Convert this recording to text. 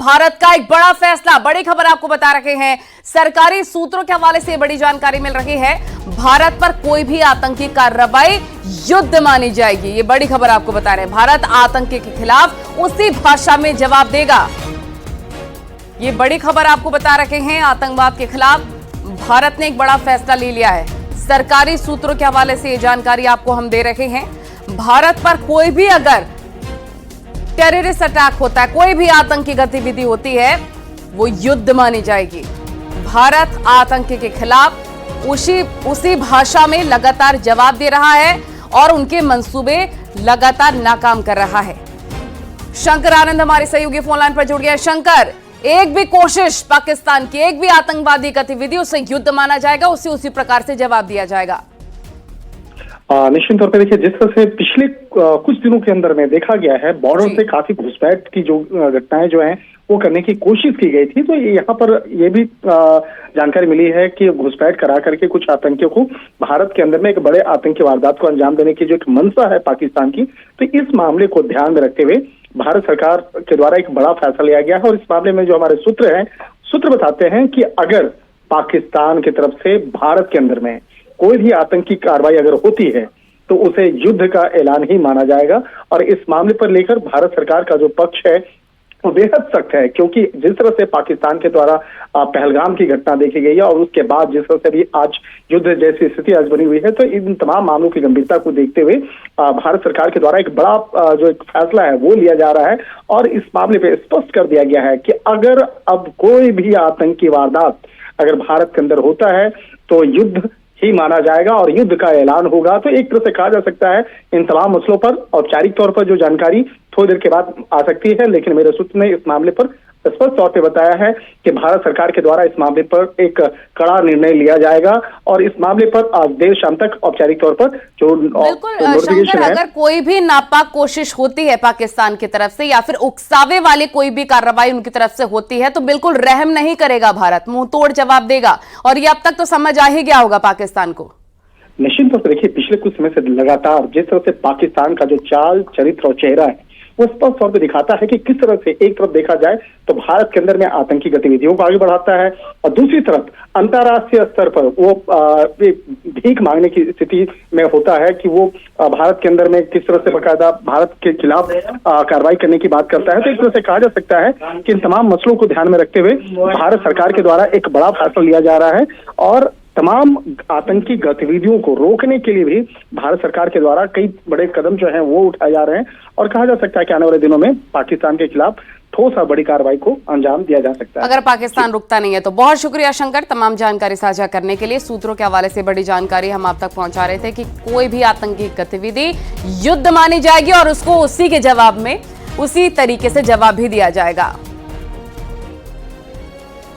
भारत का एक बड़ा फैसला, बड़ी खबर आपको बता रहे हैं। सरकारी सूत्रों के हवाले से बड़ी जानकारी मिल रही है। भारत पर कोई भी आतंकी कार्रवाई युद्ध मानी जाएगी। ये बड़ी खबर आपको बता रहे हैं। भारत आतंक के खिलाफ उसी भाषा में जवाब देगा। ये बड़ी खबर आपको बता रहे हैं। आतंकवाद के खिलाफ भारत ने एक बड़ा फैसला ले लिया है। सरकारी सूत्रों के हवाले से ये जानकारी आपको हम दे रहे हैं। भारत पर कोई भी अगर टेररिस्ट अटैक होता है, कोई भी आतंकी गतिविधि होती है, वो युद्ध मानी जाएगी। भारत आतंक के खिलाफ उसी भाषा में लगातार जवाब दे रहा है और उनके मंसूबे लगातार नाकाम कर रहा है। शंकर आनंद हमारे सहयोगी फोन लाइन पर जुड़ गया। शंकर, एक भी कोशिश पाकिस्तान की, एक भी आतंकवादी गतिविधि, उसे युद्ध माना जाएगा, उसी प्रकार से जवाब दिया जाएगा। निश्चित तौर पे देखिए, जिस तरह से पिछले कुछ दिनों के अंदर में देखा गया है, बॉर्डर से काफी घुसपैठ की जो घटनाएं जो हैं वो करने की कोशिश की गई थी। तो यहाँ पर ये भी जानकारी मिली है कि घुसपैठ करा करके कुछ आतंकियों को भारत के अंदर में एक बड़े आतंकी वारदात को अंजाम देने की जो एक मंशा है पाकिस्तान की, तो इस मामले को ध्यान में रखते हुए भारत सरकार के द्वारा एक बड़ा फैसला लिया गया है। और इस मामले में जो हमारे सूत्र बताते हैं कि अगर पाकिस्तान की तरफ से भारत के अंदर में कोई भी आतंकी कार्रवाई अगर होती है तो उसे युद्ध का ऐलान ही माना जाएगा। और इस मामले पर लेकर भारत सरकार का जो पक्ष है वो बेहद सख्त है, क्योंकि जिस तरह से पाकिस्तान के द्वारा पहलगाम की घटना देखी गई है और उसके बाद जिस तरह से भी आज युद्ध जैसी स्थिति आज बनी हुई है, तो इन तमाम मामलों की गंभीरता को देखते हुए भारत सरकार के द्वारा एक बड़ा जो एक फैसला है वो लिया जा रहा है। और इस मामले पे स्पष्ट कर दिया गया है कि अगर अब कोई भी आतंकी वारदात अगर भारत के अंदर होता है तो युद्ध ही माना जाएगा और युद्ध का ऐलान होगा। तो एक तरह से कहा जा सकता है इन तमाम मसलों पर औपचारिक तौर पर जो जानकारी थोड़ी देर के बाद आ सकती है, लेकिन मेरे सूत्र ने इस मामले पर स्पष्ट तौर पे बताया है कि भारत सरकार के द्वारा इस मामले पर एक कड़ा निर्णय लिया जाएगा और इस मामले पर आज देर शाम तक औपचारिक तौर पर जो नोटिफिकेशन है, अगर कोई भी नापाक कोशिश होती है पाकिस्तान की तरफ से या फिर उकसावे वाली कोई भी कार्रवाई उनकी तरफ से होती है, तो बिल्कुल रहम नहीं करेगा भारत, मुंह तोड़ जवाब देगा। और ये अब तक तो समझ आ ही गया होगा पाकिस्तान को। निश्चित तौर पर देखिए, पिछले कुछ समय से लगातार जिस तरह से पाकिस्तान का जो चाल चरित्र और चेहरा है वो स्पष्ट तौर पर दिखाता है कि किस तरह से एक तरफ देखा जाए तो भारत के अंदर में आतंकी गतिविधियों को आगे बढ़ाता है और दूसरी तरफ अंतर्राष्ट्रीय स्तर पर वो भीख मांगने की स्थिति में होता है कि वो भारत के अंदर में किस तरह से बाकायदा भारत के खिलाफ कार्रवाई करने की बात करता है। तो एक तरह से कहा जा सकता है कि इन तमाम मसलों को ध्यान में रखते हुए भारत सरकार के द्वारा एक बड़ा फैसला लिया जा रहा है और तमाम आतंकी गतिविधियों को रोकने के लिए भी भारत सरकार के द्वारा कई बड़े कदम जो हैं वो उठाए जा रहे हैं। और कहा जा सकता है कि आने वाले दिनों में पाकिस्तान के खिलाफ ठोस और बड़ी कार्रवाई को अंजाम दिया जा सकता है अगर पाकिस्तान रुकता नहीं है तो। बहुत शुक्रिया शंकर तमाम जानकारी साझा करने के लिए। सूत्रों के हवाले से बड़ी जानकारी हम आप तक पहुंचा रहे थे कि कोई भी आतंकी गतिविधि युद्ध मानी जाएगी और उसको उसी के जवाब में उसी तरीके से जवाब भी दिया जाएगा।